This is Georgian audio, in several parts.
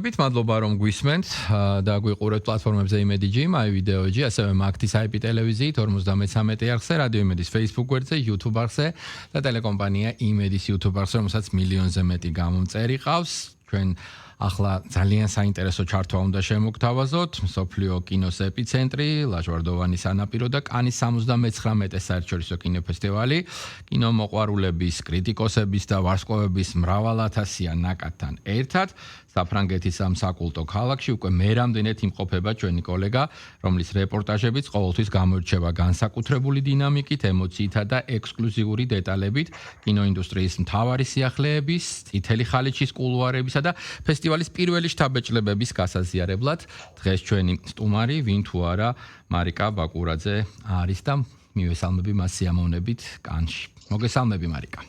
მადლობა რომ გვისმენთ და გვიყურებთ პლატფორმებზე იმედი.gr, MyVideo.gr, ასევე მაგთის IP ტელევიზიით 53 არხზე, რადიო იმედის Facebook გვერდზე, YouTube არხზე და ტელეკომპანია იმედის YouTube არხზე, რომელსაც მილიონზე მეტი გამომწერი ყავს. ჩვენ ახლა ძალიან საინტერესო ჩართვა უნდა შემოგთავაზოთ. მსოფლიო კინოს ეპიცენტრი, ლაჟვარდოვანი სანაპირო და კანის 79 საერთაშორისო კინოფესტივალი. კინომოყვარულების, კრიტიკოსების და ვარსკვლავების მრავალათასიან ნაკადთან ერთად საფრანგეთის ამ საკულტო ქალაქში უკვე მერამდენეთ იმყოფება ჩვენი კოლეგა, რომლის რეპორტაჟებიც ყოველთვის გამოირჩევა განსაკუთრებული დინამიკით, ემოციითა და ექსკლუზიური დეტალებით კინოინდუსტრიის მთავარი სიახლეების, წითელი ხალიჩის კულუარებისა და ფესტივალის პირველი შთაბეჭდილებების გასაზიარებლად. დღეს ჩვენი სტუმარი, ვინ თუ არა, მარიკა ბაკურაძე არის და მივესალმები მას სიამოვნებით კანში. მოგესალმები მარიკა.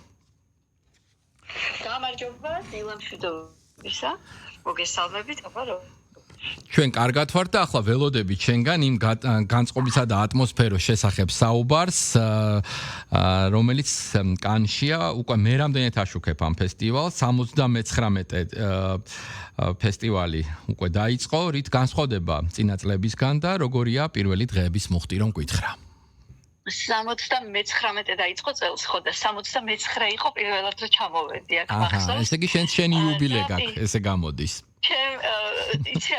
გამარჯობა, დილამშვიდობისა. მოგესალმებით, აბა ჩვენ კარგად ვართ და ახლა ველოდები ჩვენგან იმ განწყობისა და ატმოსფეროს შესახებ საუბარს, რომელიც კანშია, უკვე მერამდენეთ აშუქებ ამ ფესტივალს, 79 ფესტივალი უკვე დაიწყო, რით განსხვავდება წინა წლებისგან და როგორია პირველი დღეების მუხტი რომ გითხრა. 79 დაიწყო წელს, ხო და 79 იყო პირველად რომ ჩამოვედი აქ მახსოვს. ესე იგი შენი იუბილე გაქვს, ესე გამოდის. იცი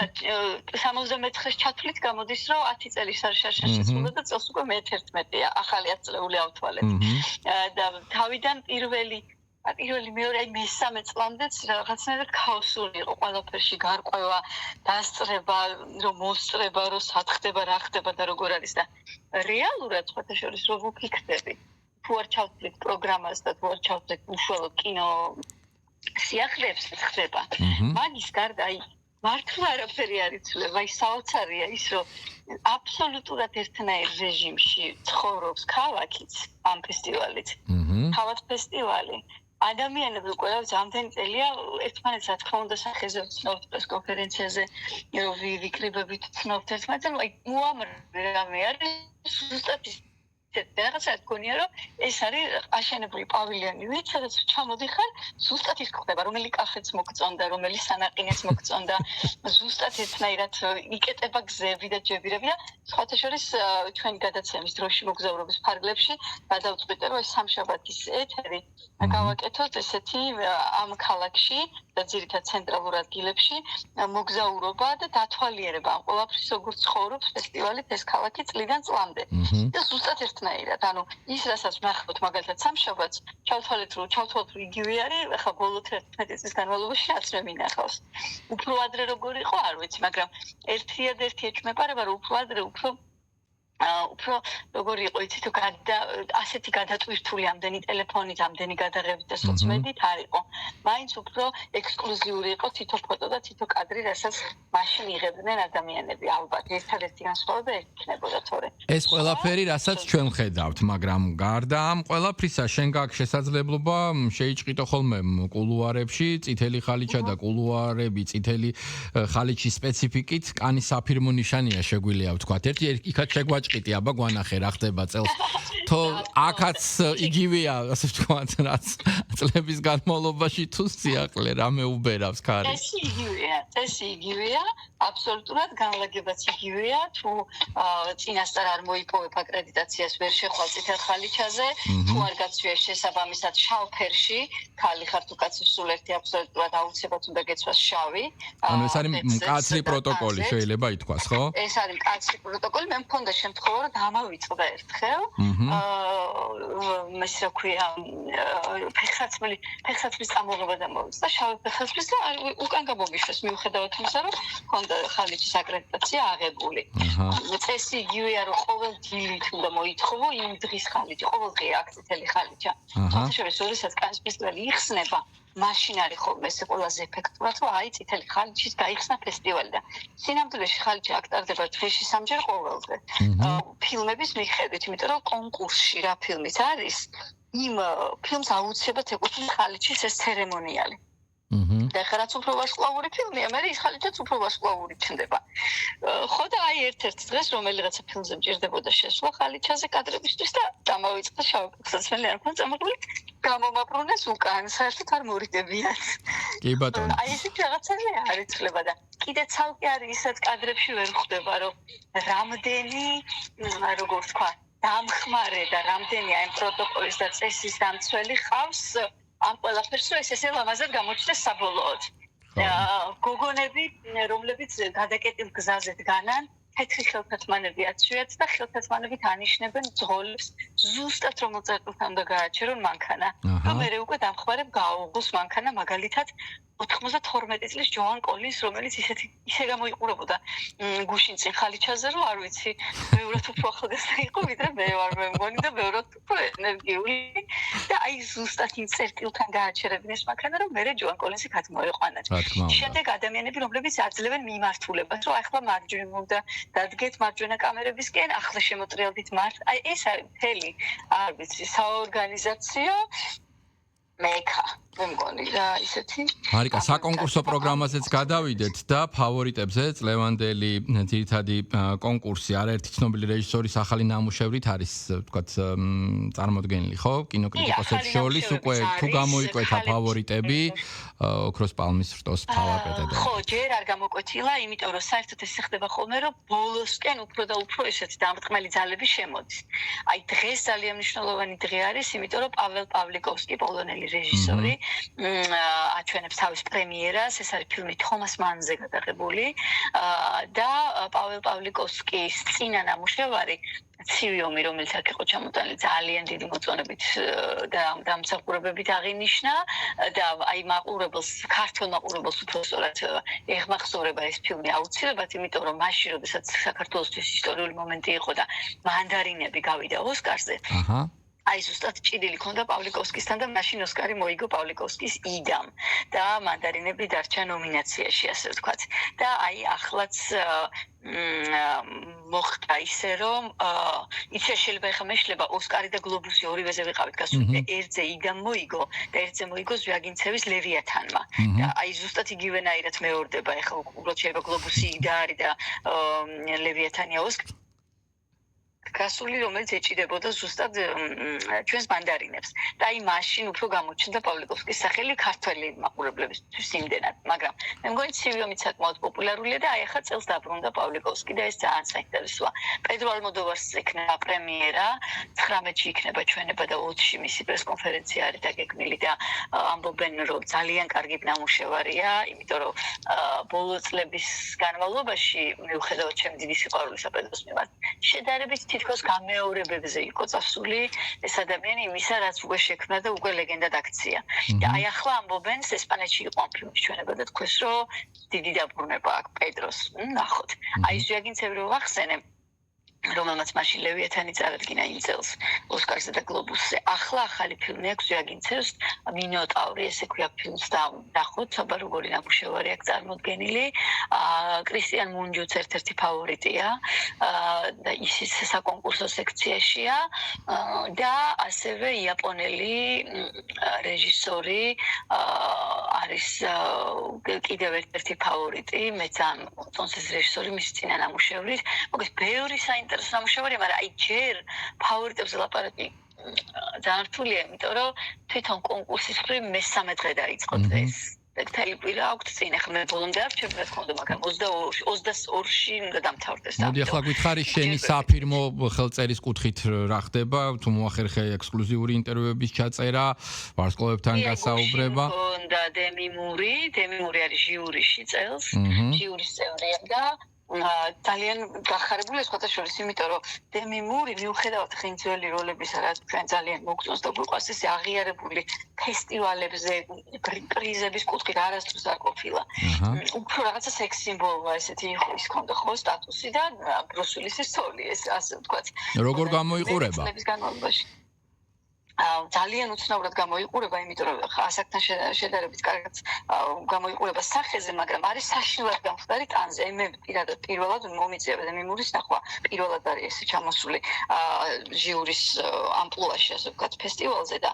79-ს ჩათვლით გამოდის რომ 10 წელი შეცვლა და წელს უკვე მე-11-ია, ახალი 10 წლეული ავთვალეთ. და თავიდან პირველი მეორე მესამე წლამდეც რაღაცნაირად ქაოსური იყო ყველაფერში, გარკვევა, დასწრება, რომ მოსწრება, რომ სად ხდება, რა ხდება და როგორ არის და რეალურად სხვათა შორის რომ ვფიქრდები, თუ არ ჩავთვლით პროგრამას და თუ არ ჩავთვლით უშუალოდ კინო სიახლეებს ხდება. მაგის გარდა მართლა არაფერი არ იცვლება, საოცარია ის, რომ აბსოლუტურად ერთნაირ რეჟიმში ცხოვრობს ქალაქიც ამ ფესტივალით. თავად ფესტივალი. ადამიანები ყველას ამდენი წელია ერთმანეთს რა თქმა უნდა სახეზე ვცნობთ პრესკონფერენციაზე, ვიკრიბებით ვცნობთ ერთმანეთს, აი უამრავი რამე არის ზუსტად რაღაცა გქონია რომ ეს არის აშენებული პავილიონი, სადაც ჩამოდიხარ, ზუსტად ის ხდება, რომელი კახეც მოგწონდა, რომელი სანაყინეც მოგწონდა, ზუსტად ერთნაირად იკეტება გზები და ჯებირები და სხვათა შორის ჩვენი გადაცემის დროში მოგზაურობის ფარგლებში გადავწყვიტე რომ სამშაბათის ეთერი გავაკეთოთ ესეთი ამ ქალაქში და ძირითადად ცენტრალურ ადგილებში მოგზაურობა და დათვალიერება ამ ყველაფრის როგორ ცხოვრობს ფესტივალი ეს ქალაქი წლიდან წლამდე. და ზუსტად ერთნაირად, ანუ ის რასაც ვნახავთ მაგალითად სამშაბათს, ჩავთვალეთ რომ იგივე არის, ახლა ბოლო 11 წლის განმავლობაში რაც მე მინახავს. უფრო ადრე როგორ იყო, არ ვიცი, მაგრამ ერთიადერთი ეჭვმეპარება რომ უფრო ადრე უფრო როგორი იყო იცით ასეთი გადატვირთული ამდენი ტელეფონით, ამდენი გადაღებით და სოцმედით არ იყო. მაინც უფრო ექსკლუზიური იყო თითო ფოტო და თითო კადრი, რასაც მაშინ იღებდნენ ადამიანები. ალბათ ერთადერთი განსხვავება იქნებოდა თორე. ეს ყველაფერი, რასაც ჩვენ ხედავთ, მაგრამ გარდა ამ ყველაფრისა, შენ გაქვს შესაძლებლობა შეიჭყიტო ხოლმე კულუარებში, წითელი ხალიჩა და კულუარები, წითელი ხალიჩის სპეციფიკით, კანის საფირმო ნიშანია შეგვიძლია ვთქვათ. იქაც შეგვაჭ ყიტი აბა გვანახე რა ხდება წელს. თო აქაც იგივეა, ასე ვთქვათ, რაც წლების განმავლობაში თუ სიახლე რამე უბერავს ქარი. ეს იგივეა, აბსოლუტურად განლაგებაც იგივეა, თუ წინასწარ არ მოიპოვებ აკრედიტაციას ვერ შეხვალ წითელ ხალიჩაზე, თუ არ გაცვიეს შესაბამისად შავ ფერში, ქალი ხარ თუ კაცი სულ ერთი აბსოლუტურად აუცილებლად უნდა გეცვას შავი. ანუ ეს არის მკაცრი პროტოკოლი შეიძლება ითქვას, ხო? ეს არის მკაცრი პროტოკოლი, მე მქონდა შემთხვევა რომ დამავიწყდა ერთხელ. ეს რა ქვია, ფეხსაცმლის წამოღება დამოვიწყდა, შავი ფეხსაცმლის და უკან გამომიშვეს მიუხედავად იმისა, რომ მქონდა ხალიჩის აკრედიტაცია აღებული. წესი იგივეა, რომ ყოველ დილით უნდა მოითხოვო იმ დღის ხალიჩი, ყოველ დღე აქ წითელი ხალიჩა. თუმცა როდესაც კანის ფესტივალი იხსნება, მაშინ არის ხოლმე ეს ყველაზე ეფექტურად, რომ აი წითელი ხალიჩის გაიხსნა ფესტივალი და სინამდვილეში ხალიჩი აქ ტარდება დღეში 3 ჯერ ყოველდღე. ფილმების მიხედვით, იმიტომ რომ კონკურსში რა ფილმიც არის, იმ ფილმს აუცილებლად ეკუთვნის ხალიჩის ეს ცერემონიალი. და ხა რაც უფრო ვარსკვლავური ფილმია, მე ის ხალითაც უფრო ვარსკვლავური ჩნდება. ხო და აი ერთ-ერთ დღეს რომელიღაცა ფილმზე მჭირდებოდა შესვლა ხალიჩაზე კადრებისთვის და დამავიწყდა შავკაცმელი არ მქონდა წამოღული გამომაბრუნეს უკან საერთოდ არ მორიდებიათ. კი ბატონო. აი ესეთი რაღაცები არ იცვლება და კიდე ცალკე არის ისეთ კადრებში ვერ ხვდება რომ რამდენი როგორ ვთქვა დამხმარე და რამდენი აი პროტოკოლის და წესის დამცველი ხავს ამ ყველაფერს რომ ეს ესე ლამაზად გამოჩნდეს საბოლოოდ. გოგონები რომლებიც გადაკეტილ გზაზე დგანან თეთრი ხელთათმანები აცვიათ და ხელთათმანებით ანიშნებენ ძღოლებს ზუსტად რომ წერტილთან უნდა გააჩერონ მანქანა. და მე უკვე დამხმარებ გააუღოს მანქანა მაგალითად 92 წლის ჯოან კოლინს რომელიც ისე გამოიყურებოდა გუშინ წინ ხალიჩაზე რომ არ ვიცი ბევრად უფრო ახალგაზრდა იყო ვიდრე მე ვარ მე მგონი და ბევრად უფრო ენერგიული და აი ზუსტად იმ წერტილთან გააჩერებენ ეს მანქანა რომ მე ჯოან კოლინსი გადმოეყვანათ. შემდეგ ადამიანები რომლებიც აძლევენ მიმართულებას რომ ახლა მარჯვენა უნდა დადგეთ მარჯვენა კამერებისკენ ახლა შემოტრიალდით მართ აი ეს არის მთელი არ ვიცი საორგანიზაციო მეკა მე მგონი და ისეთი მარიკა საკონკურსო პროგრამაზეც გადავიდეთ და ფავორიტებზე წლევანდელი ძირითადი კონკურსი არაერთი ცნობილი რეჟისორის ახალი ნამუშევრით არის ვთქვათ წარმოდგენილი ხო კინოკრიტიკოსებს შორის უკვე თუ გამოიკვეთა ფავორიტები ოქროს პალმის რტოს ფავორიტები ხო ჯერ არ გამოკვეთილა იმიტომ რომ საერთოდ ეს ხდება ხოლმე რომ ბოლოსკენ უფრო და უფრო ესეთი დამრტყმელი ძალები შემოდის აი დღეს ძალიან მნიშვნელოვანი დღე არის იმიტომ რომ პაվել პავლიკოვსკი პოლონელი რეჟისორი აჩვენებს თავის პრემიერას, ეს არის ფილმი თომას მანზე გადაღებული და პაվել პავლიკოვსკის წინა ნამუშევარი ცივი ომი, რომელიც აქ იყო ჩამოტანილი ძალიან დიდი მოწონებით და დამსახურებებით აღინიშნა და აი მაყურებელს, ქართულ მაყურებელს უფრო სწორად ეხმახსოვრება ეს ფილმი აუცილებლად, იმიტომ რომ მაშინ, როდესაც საქართველოსთვის ისტორიული მომენტი იყო და მანდარინები გავიდა ოსკარზე. აი ზუსტად ჭიდილი ქონდა პავლიკოვსკისთან და მაშინ ოსკარი მოიგო პავლიკოვსკის იდამ და მანდარინები დარჩა ნომინაციაში ასე ვთქვათ. და აი ახლაც მოხდა ისე რომ იცი შეიძლება ეხა მეშლება ოსკარი და გლობუსი ორივეზე ვიყავით გასული ერთზე იდამ მოიგო და ერთზე მოიგო ზვიაგინცევის ლევიათანმა და აი ზუსტად იგივენაირად მეორდება ეხა უბრალოდ შეიძლება გლობუსი იდა არის და ლევიათანია ოსკარი გასული რომელიც ეჭიდებოდა ზუსტად ჩვენს მანდარინებს და აი მაშინ უფრო გამოჩნდა პავლიკოვსკის სახელი ქართველი მაყურებლებისთვის იმდენად მაგრამ მე მგონი ცივი ომიც საკმაოდ პოპულარულია და აი ახლა წელს დაბრუნდა პავლიკოვსკი და ეს ძალიან საინტერესოა პედრო ალმოდოვარის ექნება პრემიერა 19-ში იქნება ჩვენება და 20-ში მისი პრესკონფერენცია არის დაგეგმილი და ამბობენ რომ ძალიან კარგი ნამუშევარია იმიტომ რომ ბოლო წლების განმავლობაში მიუხედავად ჩემი დიდი სიყვარულისა პედროს მიმართ შედარებით თითქოს გამეორებებზე იყო წასული ეს ადამიანი იმისა რაც უკვე შექმნა და უკვე ლეგენდად აქცია. და აი ახლა ამბობენ ესპანეთში იყო ამ ფილმის ჩვენება და თქვეს რომ დიდი დაბრუნება აქვს პედროს. ნახოთ. აი ზვიაგინცევი რო ვახსენე რომელმაც მაშინ ლევიათანი წარადგინა იმ წელს ოსკარზე და გლობუსზე. ახლა ახალი ფილმი აქვს ზვიაგინცევს მინოტავრი ესე ქვია ფილმს და ნახოთ აბა როგორი ნამუშევარი აქვს წარმოდგენილი. კრისტიან მუნჯუც ერთ-ერთი ფავორიტია და ის საკონკურსო სექციაშია და ასევე იაპონელი რეჟისორი არის კიდევ ერთ-ერთი ფავორიტი მე ძალიან მოწონს ეს რეჟისორი მის წინა ნამუშევრით. მოგეს ბევრი საინტერესო ნამუშევარია, მაგრამ აი ჯერ ფავორიტებზე ლაპარაკი ძალიან რთულია, იმიტომ რომ თვითონ კონკურსის მხრივ მესამე დღე დაიწყო დღეს. თელი პირა აქვს წინ ახლა მე ბოლომდე არ ჩემს ხონდა, მაგრამ 22-ში უნდა დამთავრდეს. მოდი ახლა გითხარი შენი საფირმო ხელწერის კუთხით რა ხდება? თუ მოახერხე ექსკლუზიური ინტერვიუების ჩაწერა, ვარსკვლავებთან გასაუბრება. და დემი მური არის ჟიურიში წელს, ჟიურის წევრია და ძალიან გახარებული ეს ფოტოშორის, იმიტომ რომ დემი მური მიუხედავად ხინძველი როლებისა, რაც ჩვენ ძალიან მოგწონს და გვიყვარს, ეს აღიარებული ფესტივალებზე პრიზების კუთხით არასდროს არ ყოფილა. უფრო რაღაცა სექს სიმბოლოა ესეთი ის ქონდა ხო სტატუსი და ბრუს უილისის ცოლი ეს ასე ვთქვათ. როგორ გამოიყურება? ძალიან უცნაურად გამოიყურება, იმიტომ რომ ასაკთან შედარებით კარგად გამოიყურება სახეზე, მაგრამ არის საშინლად გამხდარი ტანზე. მე პირველად მომიწევდა და მიმურის ნახვა პირველად არის ესე ჩამოსული ჟიურის ამპლუაში, ასე ვთქვათ, ფესტივალზე და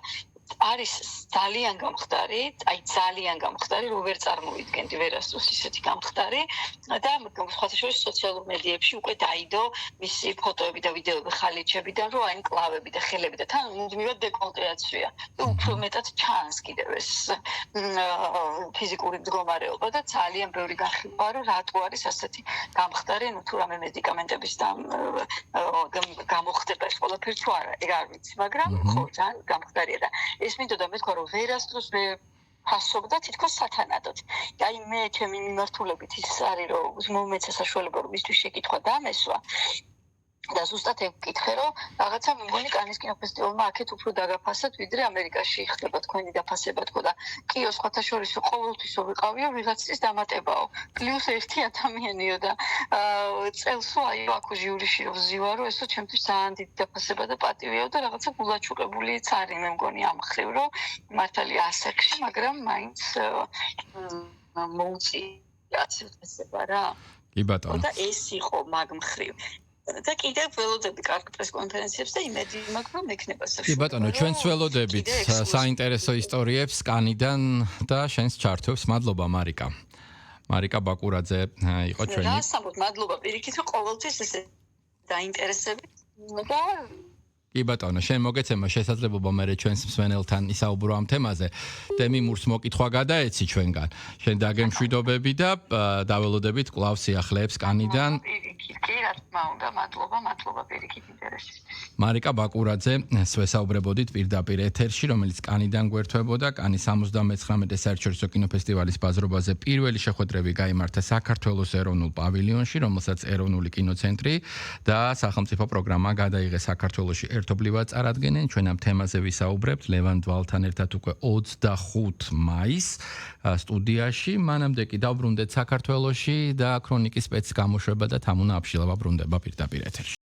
არის ძალიან გამხდარი, ძალიან გამხდარი, რო ვერ წარმოვიდგენდი ვერასდროს ისეთი გამხდარი და სხვათა შორის სოციალურ მედიებში უკვე დაიდო მისი ფოტოები და ვიდეოები ხალიჩებიდან, რომ აი კლავები და ხელები და თან მუდმივად დეკოლტეაცია. უფრო მეტად ჩანს კიდევ ეს ფიზიკური მდგომარეობა და ძალიან ბევრი გახილვა, რომ რატო არის ასეთი გამხდარი, ну თუ რამე მედიკამენტების გამოხდება ეს ყველაფერი თუ არა, ეგ არ ვიცი, მაგრამ ხო, ძალიან გამხდარია და ეს მინდოდა მეთქვა, რომ ვერასდროს ვერ ფასობდა თითქოს სათანადოდ. აი მე ჩემი მიმართულებით ის არის, რომ მომეცა საშუალება, რომ მისთვის შეკითხვა დამესვა. და ზუსტად ეგ ვკითხე, რომ რაღაცა მეგონი კანის კინოფესტივალმა აქეთ უფრო დაგაფასათ, ვიდრე ამერიკაში ხდება თქვენი დაფასება თქო და კიო სხვათა შორის ყოველთვისო ვიყავიო ვიღაცის დამატებაო. პლუს ერთი ადამიანიო და წელსო აი აქ ჟიურიში რო ვზივარო, ესო ჩემთვის ძალიან დიდი დაფასება და პატივია და რაღაცა გულაჩუყებულიც არის მე მგონი ამ ხრივ, რომ მართალია ასაკში, მაგრამ მაინც მოუწია დაფასება რა. კი ბატონო. და ეს იყო მაგ მხრივ. და კიდევ ველოდები კარგ პრესკონფერენციებს და იმედი მაქვს რომ ექნება საშუალება. კი ბატონო, ჩვენც ველოდებით საინტერესო ისტორიებს კანიდან და შენს ჩართვებს. მადლობა მარიკა. მარიკა ბაკურაძე იყო ჩვენი. რა სამბოთ, მადლობა პირიქით, რომ ყოველთვის ესე დაინტერესებით და კი ბატონო, შენ მოგეცემა შესაძლებლობა მე ჩვენს მსმენელთან ისაუბრო ამ თემაზე. დემიმურს მოკითხვა გადაეცი ჩვენგან. შენ დაგემშვიდობები და დაველოდებით კვლავ სიახლეებს კანიდან. კი, რა თქმა უნდა, მადლობა პირიქით ინტერესისთვის. მარიკა ბაკურაძე ვესაუბრებოდით პირდაპირ ეთერში, რომელიც კანიდან გვერდთვებოდა. კანის 79-ე საერთაშორისო კინოფესტივალის ბაზრობაზე პირველი შეხვედრები გაიმართა საქართველოს ეროვნულ პავილიონში, რომელსაც ეროვნული კინოცენტრი და სახელმწიფო პროგრამა გადაიღეს საქართველოში ერთობლივად წარადგენენ. ჩვენ ამ თემაზე ვისაუბრებთ ლევან დვალთან ერთად უკვე 25 მაისს სტუდიაში. მანამდე კი დავბრუნდეთ საქართველოში და ქრონიკის სპეცგამოშვება და თამუნა აბშილავა ბრუნდება პირდაპირ ეთერში.